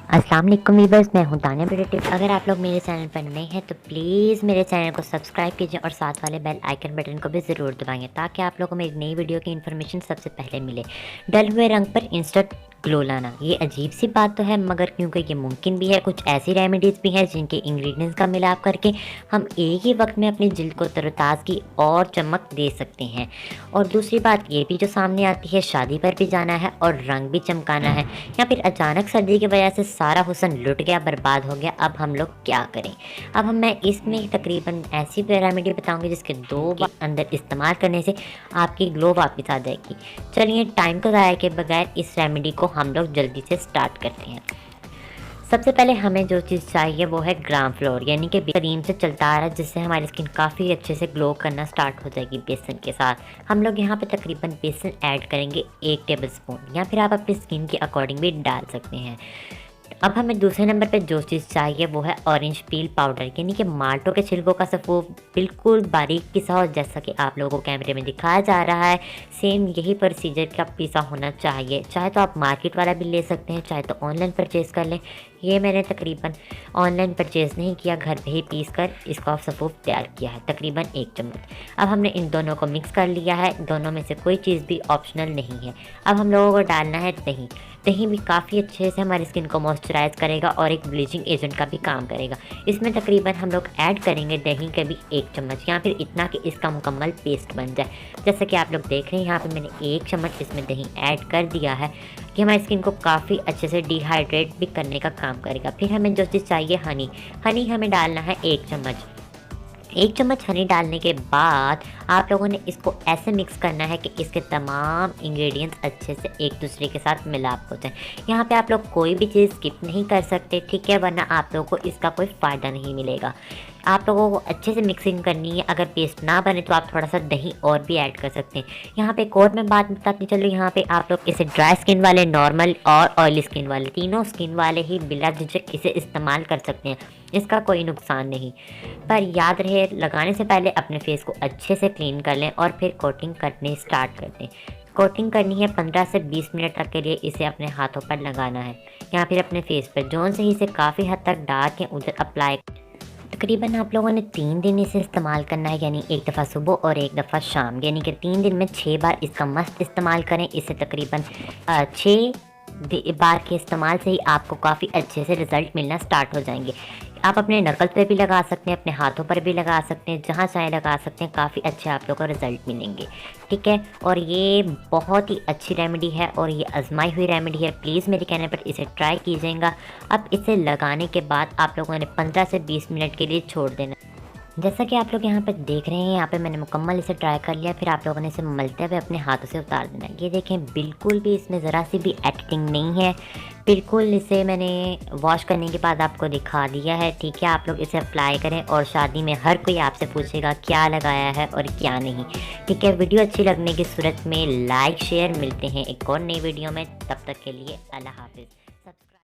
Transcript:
अस्सलाम वालेकुम वीवर्स, मैं हूं तानिया ब्यूटी टिप्स। अगर आप लोग मेरे चैनल पर नए हैं तो प्लीज़ मेरे चैनल को सब्सक्राइब कीजिए और साथ वाले बेल आइकन बटन को भी ज़रूर दबाइए ताकि आप लोगों को मेरी नई वीडियो की इन्फॉर्मेशन सबसे पहले मिले। डल हुए रंग पर इंस्टेंट ग्लो लाना, ये अजीब सी बात तो है मगर क्योंकि ये मुमकिन भी है। कुछ ऐसी रेमेडीज़ भी हैं जिनके इंग्रेडिएंट्स का मिलाप करके हम एक ही वक्त में अपनी जिल्द को तरोताज़गी और चमक दे सकते हैं। और दूसरी बात ये भी जो सामने आती है, शादी पर भी जाना है और रंग भी चमकाना है या फिर अचानक सर्दी की वजह से सारा हुस्न लुट गया, बर्बाद हो गया, अब हम लोग क्या करें। मैं इसमें तकरीबन ऐसी रेमेडी बताऊंगी जिसके 2 बार अंदर इस्तेमाल करने से आपकी ग्लो वापस आ जाएगी। चलिए टाइम को ज़ाया के बगैर इस रेमेडी को हम लोग जल्दी से स्टार्ट करते हैं। सबसे पहले हमें जो चीज़ चाहिए वो है ग्राम फ्लोर, यानी कि क्रीम से चलता आ रहा है जिससे हमारी स्किन काफ़ी अच्छे से ग्लो करना स्टार्ट हो जाएगी। बेसन के साथ हम लोग यहाँ पे तकरीबन बेसन ऐड करेंगे 1 टेबलस्पून, या फिर आप अपनी स्किन के अकॉर्डिंग भी डाल सकते हैं। अब हमें दूसरे नंबर पे जो चीज़ चाहिए वो है ऑरेंज पील पाउडर, यानी कि माल्टो के छिलकों का सफ़ूफ बिल्कुल बारीक पिसा हो, जैसा कि आप लोगों को कैमरे में दिखाया जा रहा है। सेम यही प्रोसीजर का पिसा होना चाहिए। चाहे तो आप मार्केट वाला भी ले सकते हैं, चाहे तो ऑनलाइन परचेज़ कर लें। ये मैंने तकरीबन ऑनलाइन परचेज़ नहीं किया, घर पे ही पीस कर इसका सफ़ूफ तैयार किया है, तकरीबन 1 चम्मच। अब हमने इन दोनों को मिक्स कर लिया है। दोनों में से कोई चीज़ भी ऑप्शनल नहीं है। अब हम लोगों को डालना है दही। दही भी काफ़ी अच्छे से हमारी स्किन को मॉइस्चराइज करेगा और एक ब्लीचिंग एजेंट का भी काम करेगा। इसमें तकरीबन हम लोग ऐड करेंगे दही के भी 1 चम्मच, या फिर इतना कि इसका मुकम्मल पेस्ट बन जाए। जैसा कि आप लोग देख रहे हैं यहाँ पे मैंने 1 चम्मच इसमें दही ऐड कर दिया है कि हमारी स्किन को काफ़ी अच्छे से डिहाइड्रेट भी करने का काम करेगा। फिर हमें जो चीज़ चाहिए हनी हमें डालना है 1 चम्मच। 1 चम्मच हनी डालने के बाद आप लोगों ने इसको ऐसे मिक्स करना है कि इसके तमाम इंग्रेडिएंट्स अच्छे से एक दूसरे के साथ मिलाप हो जाए। यहाँ पे आप लोग कोई भी चीज़ स्किप नहीं कर सकते, ठीक है, वरना आप लोगों को इसका कोई फ़ायदा नहीं मिलेगा। आप लोगों को अच्छे से मिक्सिंग करनी है। अगर पेस्ट ना बने तो आप थोड़ा सा दही और भी ऐड कर सकते हैं। यहाँ पे एक और मैं बात बताती चलो, यहाँ पे आप लोग इसे ड्राई स्किन वाले, नॉर्मल और ऑयली स्किन वाले, तीनों स्किन वाले ही बिला झिझक इसे इस्तेमाल कर सकते हैं। इसका कोई नुकसान नहीं, पर याद रहे लगाने से पहले अपने फेस को अच्छे से क्लीन कर लें और फिर कोटिंग करने स्टार्ट कर दें। कोटिंग करनी है 15 से 20 मिनट तक के लिए, इसे अपने हाथों पर लगाना है या फिर अपने फेस पर, जोन से ही इसे काफ़ी हद तक डार्क है उधर अप्लाई। तकरीबन आप लोगों ने 3 दिन इसे इस्तेमाल करना है, यानी 1 दफ़ा सुबह और 1 दफ़ा शाम, यानी कि 3 दिन में 6 बार इसका मस्त इस्तेमाल करें। इसे तकरीबन 6 बार के इस्तेमाल से ही आपको काफ़ी अच्छे से रिज़ल्ट मिलना स्टार्ट हो जाएंगे। आप अपने नकल पे भी लगा सकते हैं, अपने हाथों पर भी लगा सकते हैं, जहाँ चाहे लगा सकते हैं। काफ़ी अच्छे आप लोगों को रिज़ल्ट मिलेंगे, ठीक है। और ये बहुत ही अच्छी रेमेडी है और ये आजमाई हुई रेमेडी है। प्लीज़ मेरे कहने पर इसे ट्राई कीजिएगा। अब इसे लगाने के बाद आप लोगों ने 15 से 20 मिनट के लिए छोड़ देना। जैसा कि आप लोग यहाँ पे देख रहे हैं, यहाँ पे मैंने मुकम्मल इसे ट्राई कर लिया। फिर आप लोगों ने इसे मलते हुए अपने हाथों से उतार देना है। ये देखें, बिल्कुल भी इसमें ज़रा सी भी एडिटिंग नहीं है। बिल्कुल इसे मैंने वॉश करने के बाद आपको दिखा दिया है, ठीक है। आप लोग इसे अप्लाई करें और शादी में हर कोई आपसे पूछेगा क्या लगाया है और क्या नहीं, ठीक है। वीडियो अच्छी लगने की सूरत में लाइक शेयर, मिलते हैं एक और नई वीडियो में। तब तक के लिए अल्लाह हाफिज़।